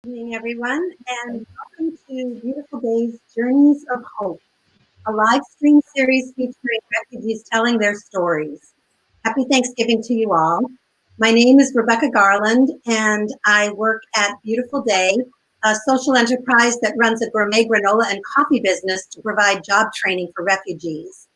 Evening, everyone, and welcome to Beautiful Days Journeys of Hope, a live stream series featuring refugees telling their stories. Happy Thanksgiving to you all. My name is Rebecca Garland, and I work at Beautiful Day, a social enterprise that runs a gourmet granola and coffee business to provide job training for refugees.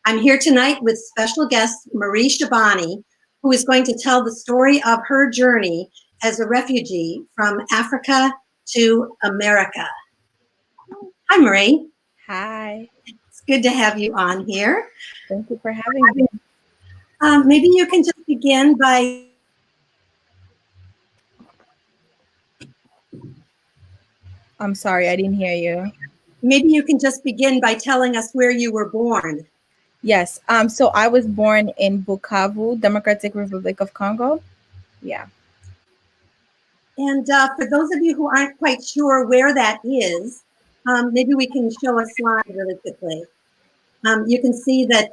I'm here tonight with special guest Marie Shabani, who is going to tell the story of her journey as a refugee from Africa to America. Hi, Marie. Hi. It's good to have you on here. Thank you for having me. Maybe you can just begin by I'm sorry, I didn't hear you. telling us where you were born. Yes. So I was born in Bukavu, Democratic Republic of Congo. Yeah. And for those of you who aren't quite sure where that is, maybe we can show a slide really quickly. You can see that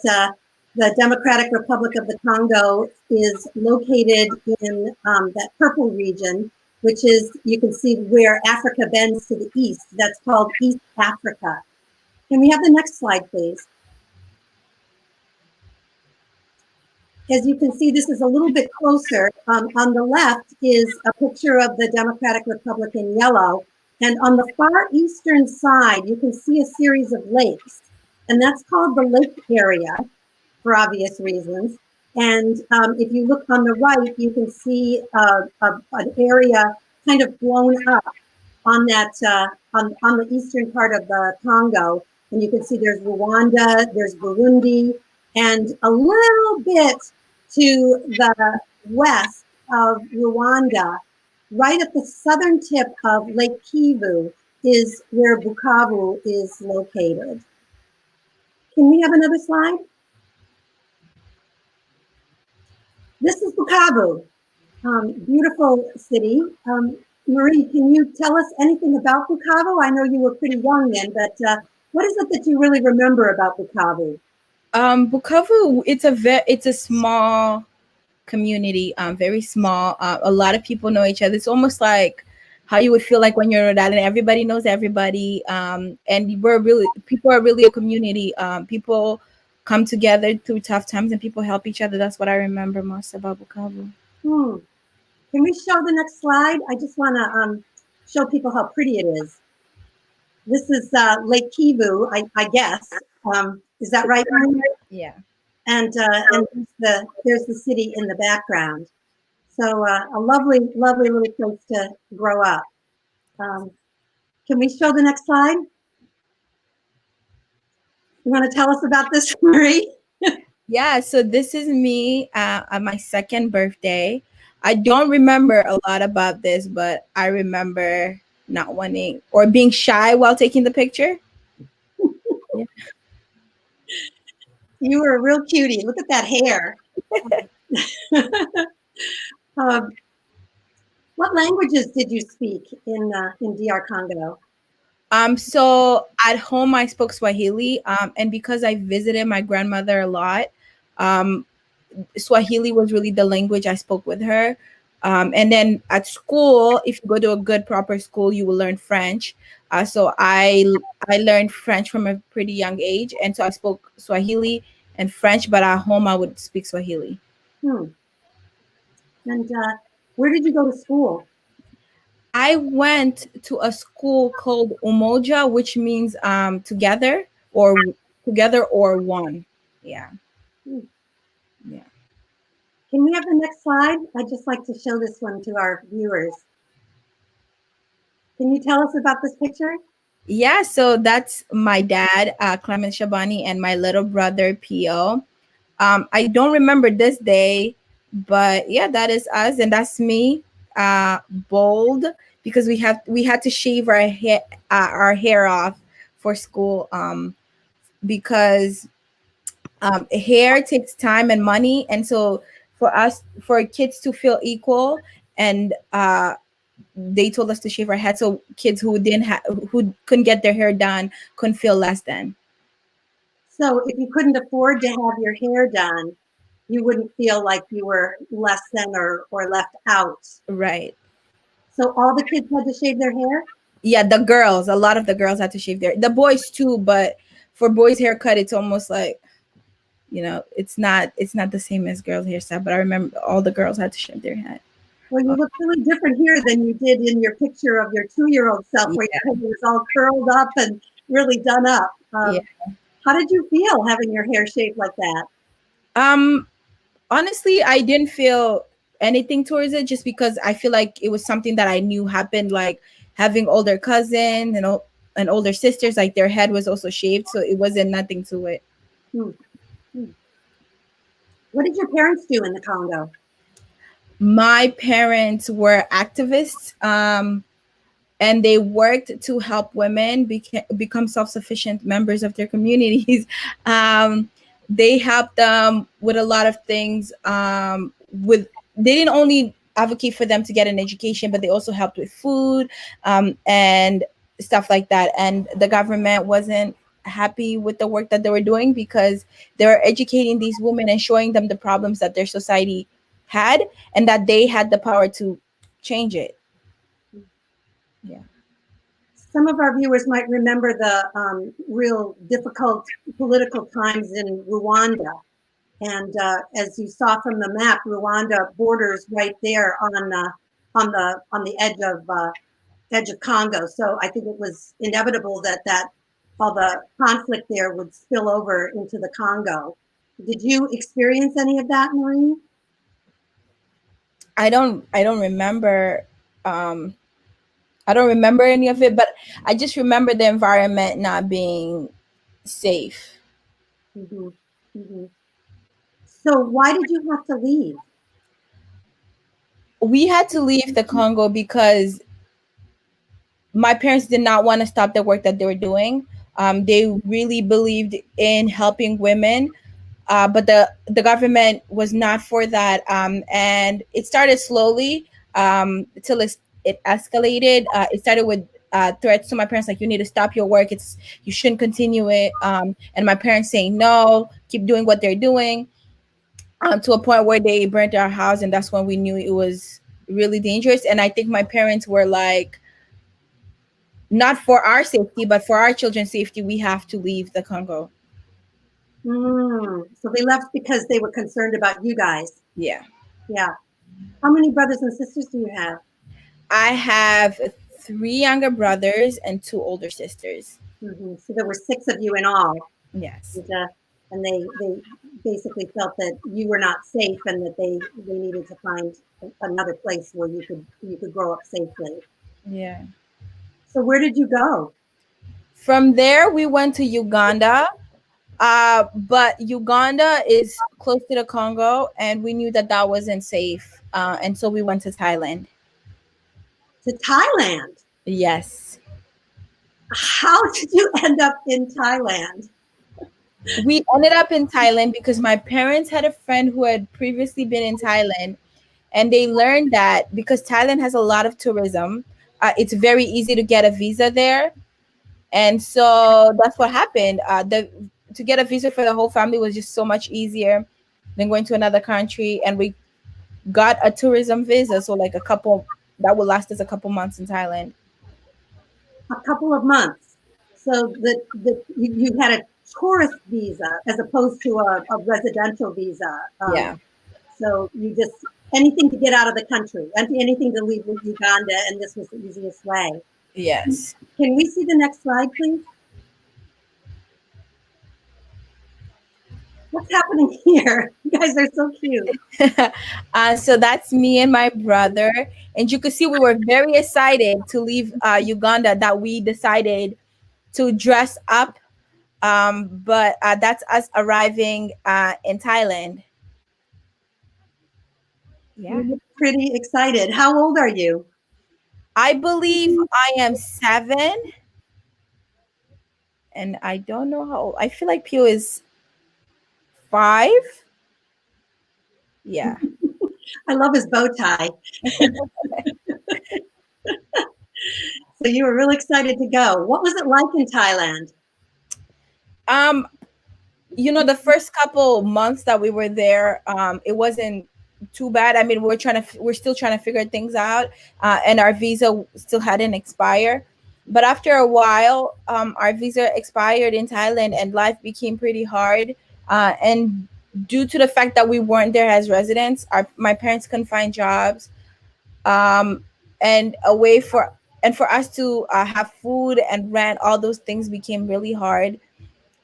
the Democratic Republic of the Congo is located in that purple region, which is, you can see where Africa bends to the east. That's called East Africa. Can we have the next slide, please? As you can see, this is a little bit closer. On the left is a picture of the Democratic Republic in yellow. And on the far eastern side, you can see a series of lakes. And that's called the lake area for obvious reasons. And if you look on the right, you can see an area kind of blown up on that on the eastern part of the Congo. And you can see there's Rwanda, there's Burundi, and a little bit to the west of Rwanda, right at the southern tip of Lake Kivu, is where Bukavu is located. Can we have another slide? This is Bukavu, beautiful city. Marie, can you tell us anything about Bukavu? I know you were pretty young then, but what is it that you really remember about Bukavu? Bukavu, it's a small community, very small. A lot of people know each other. It's almost like how you would feel like when you're in Rhode Island, everybody knows everybody. And people are really a community. People come together through tough times and people help each other. That's what I remember most about Bukavu. Can we show the next slide? I just want to show people how pretty it is. This is Lake Kivu, I guess. Is that right, Marie? Yeah. And there's the city in the background. So a lovely, lovely little place to grow up. Can we show the next slide? You want to tell us about this, Marie? Yeah, so this is me on my second birthday. I don't remember a lot about this, but I remember not wanting or being shy while taking the picture. Yeah. You were a real cutie. Look at that hair. What languages did you speak in DR Congo? So at home I spoke Swahili, and because I visited my grandmother a lot, um, Swahili was really the language I spoke with her. And then at school, if you go to a good proper school, you will learn French. So I learned French from a pretty young age, and so I spoke Swahili and French. But at home, I would speak Swahili. And where did you go to school? I went to a school called Umoja, which means together or one. Yeah. Yeah. Can we have the next slide? I'd just like to show this one to our viewers. Can you tell us about this picture? Yeah, so that's my dad, Clement Shabani, and my little brother, Pio. I don't remember this day, but yeah, that is us, and that's me, bald, because we had to shave our hair off for school, because hair takes time and money, and so for kids to feel equal, and they told us to shave our heads so kids who couldn't get their hair done couldn't feel less than. So if you couldn't afford to have your hair done, you wouldn't feel like you were less than or left out. Right. So all the kids had to shave their hair? Yeah, the girls, a lot of the girls had to shave their, the boys too, but for boys haircut it's almost like, it's not the same as girls hairstyle, but I remember all the girls had to shave their head. Well, you look really different here than you did in your picture of your 2-year-old self, where Yeah. your hair was all curled up and really done up. Yeah. How did you feel having your hair shaved like that? Um, Honestly, I didn't feel anything towards it, just because I feel like it was something that I knew happened, like having older cousins and older sisters, like their head was also shaved, so it wasn't nothing to it. Hmm. Hmm. What did your parents do in the Congo? My parents were activists. And they worked to help women become self-sufficient members of their communities. They helped them with a lot of things. With They didn't only advocate for them to get an education, but they also helped with food, and stuff like that. And the government wasn't happy with the work that they were doing, because they were educating these women and showing them the problems that their society had, and that they had the power to change it. Yeah. Some of our viewers might remember the real difficult political times in Rwanda. And as you saw from the map, Rwanda borders right there on the edge of Congo. So I think it was inevitable that all the conflict there would spill over into the Congo. Did you experience any of that, Maureen? I don't remember, um I don't remember any of it, but I just remember the environment not being safe. Mm-hmm. Mm-hmm. So why did you have to leave? We had to leave the Congo because my parents did not want to stop the work that they were doing. They really believed in helping women, but the government was not for that, and it started slowly, till it escalated. It started with threats to my parents, like, you need to stop your work, you shouldn't continue it, and my parents saying no, keep doing what they're doing, to a point where they burnt our house, and that's when we knew it was really dangerous. And I think my parents were like, not for our safety, but for our children's safety, we have to leave the Congo. So they left because they were concerned about you guys. Yeah. Yeah. How many brothers and sisters do you have? I have three younger brothers and two older sisters. So there were 6 of you in all, Yes. and they basically felt that you were not safe and that they needed to find another place where you could grow up safely. Yeah. So where did you go? From there, we went to Uganda. But Uganda is close to the Congo, and we knew that that wasn't safe. And so we went to Thailand. To Thailand. Yes. How did you end up in Thailand? We ended up in Thailand because my parents had a friend who had previously been in Thailand, and they learned that because Thailand has a lot of tourism, it's very easy to get a visa there. And so that's what happened. The To get a visa for the whole family was just so much easier than going to another country, and we got a tourism visa, so like a couple that will last us a couple months in Thailand. A couple of months. So you had a tourist visa as opposed to a residential visa. Yeah. So you just anything to get out of the country, anything to leave Uganda, and this was the easiest way. Yes. Can we see the next slide, please? What's happening here? You guys are so cute. So that's me and my brother, and you could see we were very excited to leave Uganda, that we decided to dress up. But that's us arriving in Thailand. Yeah. You look pretty excited. How old are you? I believe I am 7, and I don't know how old. I feel like Pio is 5. Yeah. I love his bow tie. So you were really excited to go. What was it like in Thailand? The first couple months that we were there, it wasn't too bad. I mean, we're still trying to figure things out, and our visa still hadn't expired. But after a while, our visa expired in Thailand, and life became pretty hard. And due to the fact that we weren't there as residents, my parents couldn't find jobs, um, and a way for us to have food and rent. All those things became really hard,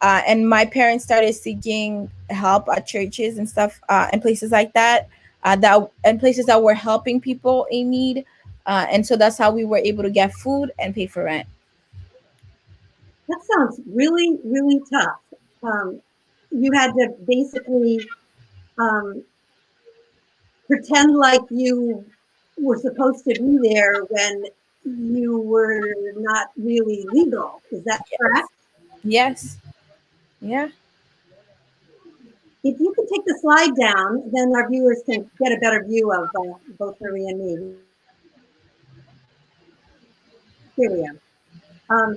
and my parents started seeking help at churches and stuff, and places like that, and places that were helping people in need, and so that's how we were able to get food and pay for rent. That sounds really, really tough. Um, you had to basically um, pretend like you were supposed to be there when you were not really legal. Is that correct? Yes. Yeah. If you could take the slide down, then our viewers can get a better view of both Marie and me. Here we are.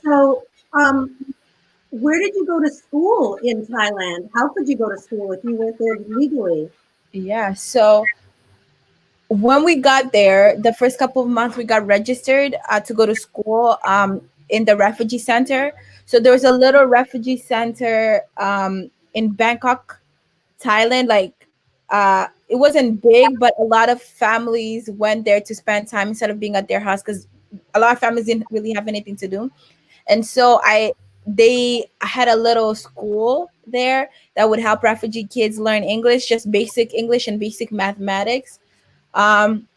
So, where did you go to school in Thailand? How could you go to school if you weren't there legally? Yeah. So when we got there, the first couple of months we got registered to go to school, in the refugee center. So there was a little refugee center, in Bangkok, Thailand. Like, it wasn't big, but a lot of families went there to spend time instead of being at their house, because a lot of families didn't really have anything to do. And so they had a little school there that would help refugee kids learn English, just basic English and basic mathematics. Um,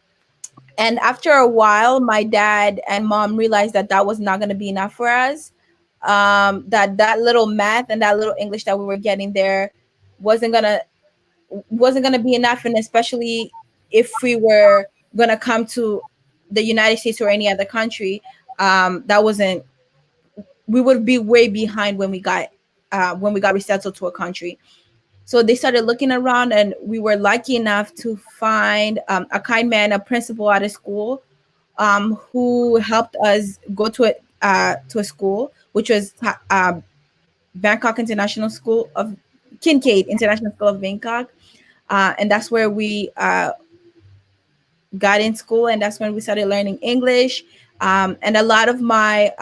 and after a while, my dad and mom realized that that was not going to be enough for us. That little math and that little English that we were getting there wasn't gonna wasn't gonna be enough, and especially if we were gonna come to the United States or any other country, that wasn't we would be way behind when we got resettled to a country. So they started looking around, and we were lucky enough to find, a kind man, a principal at a school, who helped us go to a school, which was Bangkok International School of Kincaid International School of Bangkok, and that's where we got in school, and that's when we started learning English. And a lot of my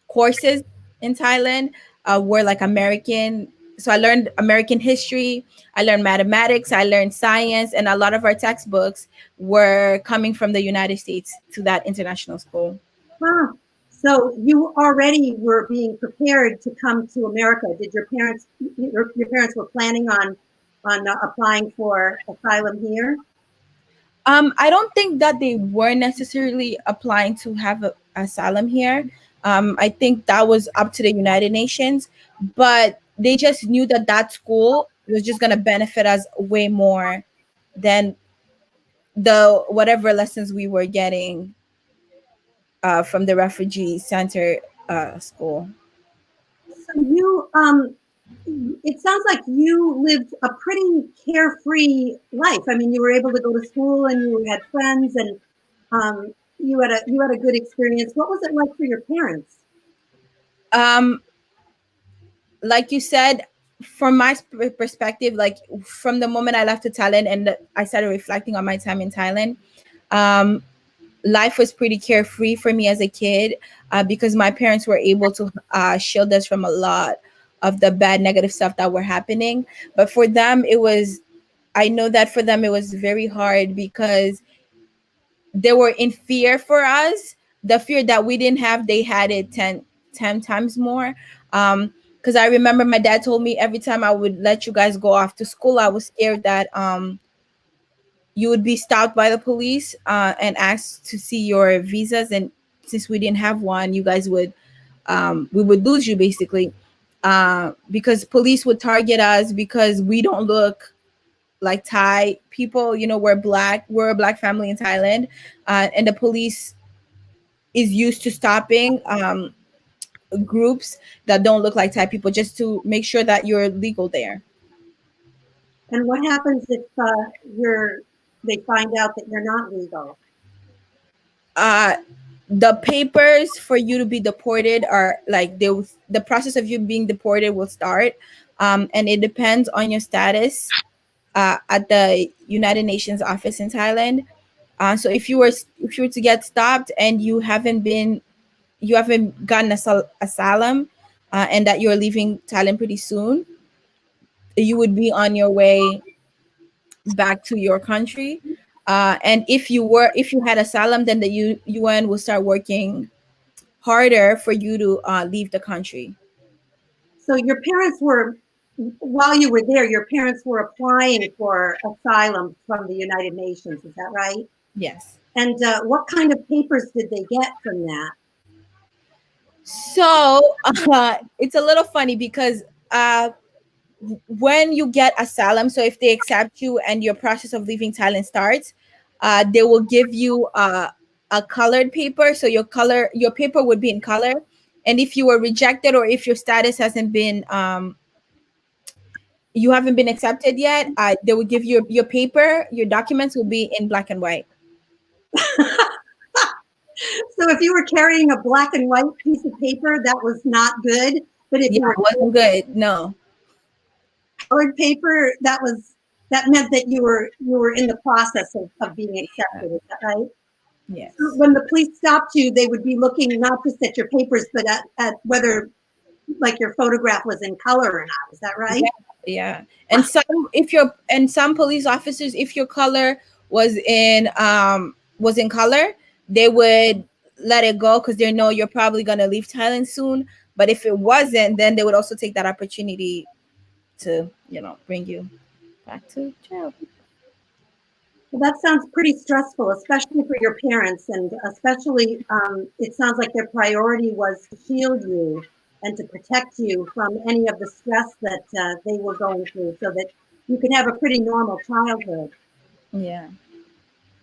courses in Thailand were like American. So I learned American history, I learned mathematics, I learned science, and a lot of our textbooks were coming from the United States to that international school. Huh. So you already were being prepared to come to America. Did your parents were planning on applying for asylum here? I don't think that they were necessarily applying to have asylum here. I think that was up to the United Nations, but they just knew that that school was just going to benefit us way more than the whatever lessons we were getting from the refugee center school. So it sounds like you lived a pretty carefree life. I mean, you were able to go to school and you had friends and you had a good experience. What was it like for your parents? Um, like you said, from my perspective, like from the moment I left to Thailand and I started reflecting on my time in Thailand, um, life was pretty carefree for me as a kid, because my parents were able to shield us from a lot of the bad negative stuff that were happening. But for them, I know that for them it was very hard, because they were in fear for us. The fear that we didn't have, they had it 10 times more. Because I remember my dad told me every time I would let you guys go off to school, I was scared that you would be stopped by the police, and asked to see your visas. And since we didn't have one, you guys would we would lose you basically, because police would target us because we don't look like Thai people. You know, we're black. We're a black family in Thailand, and the police is used to stopping groups that don't look like Thai people, just to make sure that you're legal there. And what happens if they find out that you're not legal? Uh, the papers for you to be deported are like the process of you being deported will start. and it depends on your status at the United Nations office in Thailand. So if you were to get stopped and you haven't gotten asylum, and that you're leaving Thailand pretty soon, you would be on your way back to your country. And if you had asylum, then the UN will start working harder for you to leave the country. So your parents were, while you were there, your parents were applying for asylum from the United Nations. Is that right? Yes. And what kind of papers did they get from that? So it's a little funny because when you get asylum, so if they accept you and your process of leaving Thailand starts, they will give you a colored paper. So your paper would be in color. And if you were rejected or if your status hasn't been you haven't been accepted yet, they will give you your paper, your documents will be in black and white. So if you were carrying a black and white piece of paper, that was not good. But if Yeah, you were it wasn't good. No. colored paper, that meant that you were in the process of being accepted. Is that right? So Yes. when the police stopped you, they would be looking not just at your papers, but at whether like your photograph was in color or not. Is that right? Yeah, yeah. And some police officers, if your color was in color, they would let it go because they know you're probably gonna leave Thailand soon. But if it wasn't, then they would also take that opportunity to, bring you back to jail. Well, that sounds pretty stressful, especially for your parents, and especially it sounds like their priority was to shield you and to protect you from any of the stress that they were going through, so that you could have a pretty normal childhood. Yeah.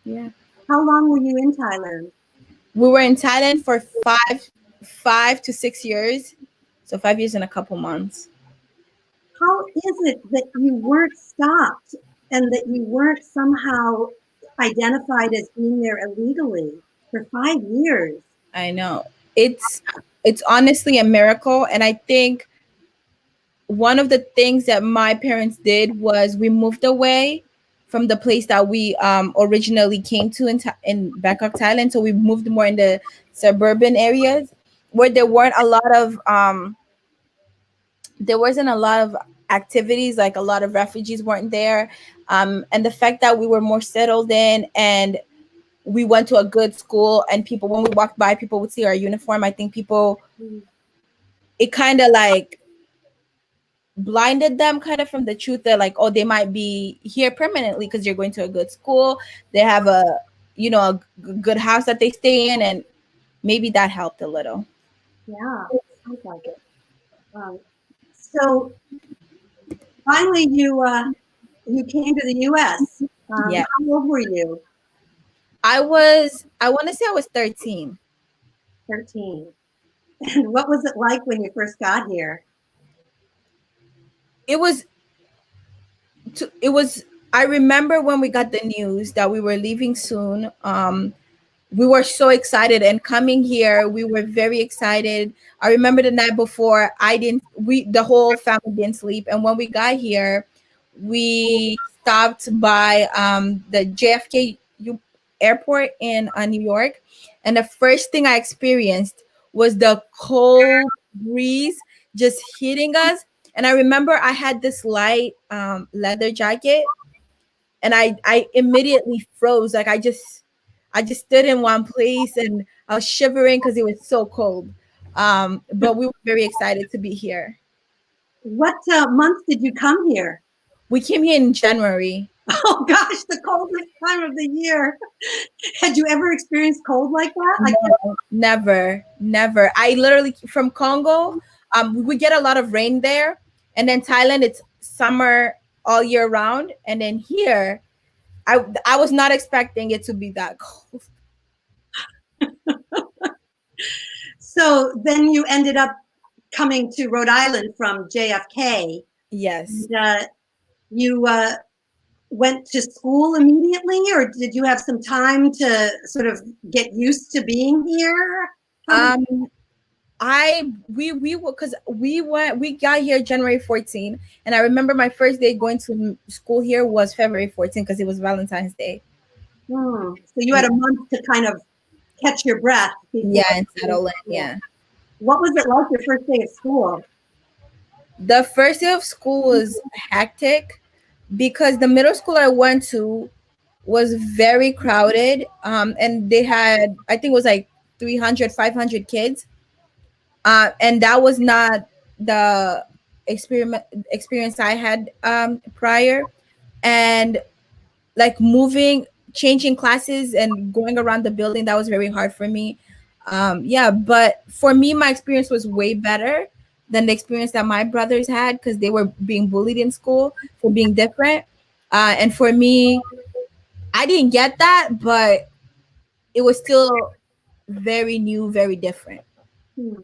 Yeah. How long were you in Thailand? We were in Thailand for 5 to 6 years. So 5 years and a couple months. How is it that you weren't stopped and that you weren't somehow identified as being there illegally for 5 years? I know. It's it's honestly a miracle. And I think one of the things that my parents did was we moved away from the place that we originally came to in Bangkok, Thailand. So we moved more in the suburban areas where there wasn't a lot of activities, like a lot of refugees weren't there. And the fact that we were more settled in and we went to a good school, and people, when we walked by, people would see our uniform. I think people, it kind of like blinded them kind of from the truth that, like, oh, they might be here permanently because you're going to a good school, they have good house that they stay in, and maybe that helped a little. Yeah, sounds like it. So finally, you came to the U.S. Yeah, How old were you? I want to say I was 13. 13. And what was it like when you first got here? It was it was I remember when we got the news that we were leaving soon. We were so excited, and coming here we were very excited. I remember the night before, the whole family didn't sleep, and when we got here we stopped by the airport in New York, and the first thing I experienced was the cold breeze just hitting us. And I remember I had this light leather jacket, and I immediately froze. Like I just stood in one place and I was shivering because it was so cold. But we were very excited to be here. What month did you come here? We came here in January. Oh gosh, the coldest time of the year. Had you ever experienced cold like that? No, never, never. I literally, from Congo, we get a lot of rain there, and then Thailand, it's summer all year round, and then here, I was not expecting it to be that cold. So then you ended up coming to Rhode Island from JFK. Yes. You went to school immediately, or did you have some time to sort of get used to being here? Um, We were, because we got here January 14, and I remember my first day going to school here was February 14 because it was Valentine's Day. So you had a month to kind of catch your breath before. Yeah, and settle in. Yeah. What was it like your first day of school? The first day of school was hectic because the middle school I went to was very crowded. And they had, I think it was like 300, 500 kids. And that was not the experience I had prior. And like moving, changing classes and going around the building, that was very hard for me. Yeah, but for me, my experience was way better than the experience that my brothers had because they were being bullied in school for being different. And for me, I didn't get that, but it was still very new, very different. Hmm.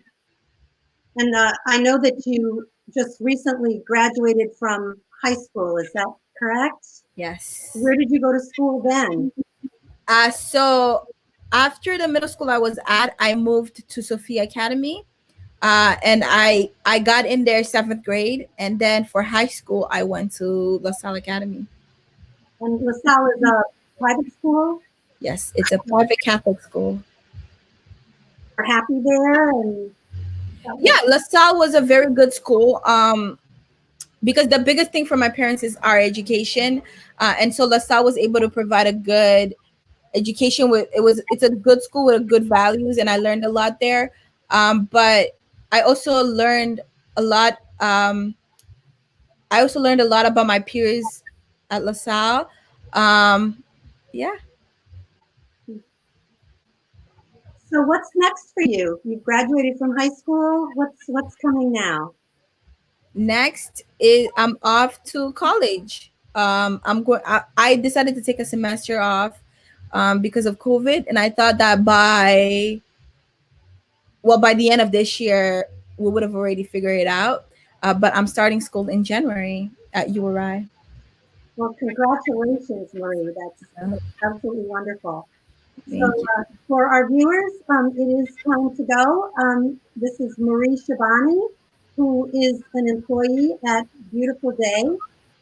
And I know that you just recently graduated from high school. Is that correct? Yes. Where did you go to school then? So after the middle school I was at, I moved to Sophia Academy. And I got in there seventh grade, and then for high school I went to La Salle Academy. And LaSalle is a private school. Yes, it's a private Catholic school. You're happy there, and Yeah, La Salle was a very good school. Because the biggest thing for my parents is our education, and so La Salle was able to provide a good education. It's a good school with good values, and I learned a lot there. But I also learned a lot. I also learned a lot about my peers at La Salle. Yeah. so what's next for you? You've graduated from high school. What's coming now? Next is I'm off to college. I'm going. I decided to take a semester off because of COVID, and I thought that by the end of this year we would have already figured it out. But I'm starting school in January at URI. Well, congratulations, Marie. So, That's absolutely wonderful. So, thank you. for our viewers, it is time to go. This is Marie Shabani, who is an employee at Beautiful Day.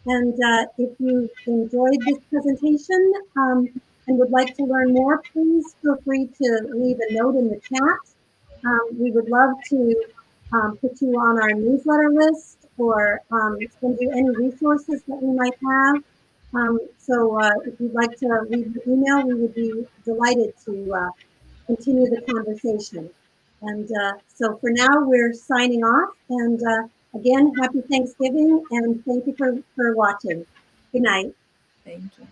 And if you enjoyed this presentation and would like to learn more, please feel free to leave a note in the chat. We would love to put you on our newsletter list or send you any resources that we might have. So if you'd like to leave an email, we would be delighted to continue the conversation. And so for now, we're signing off. And again, happy Thanksgiving and thank you for watching. Good night. Thank you.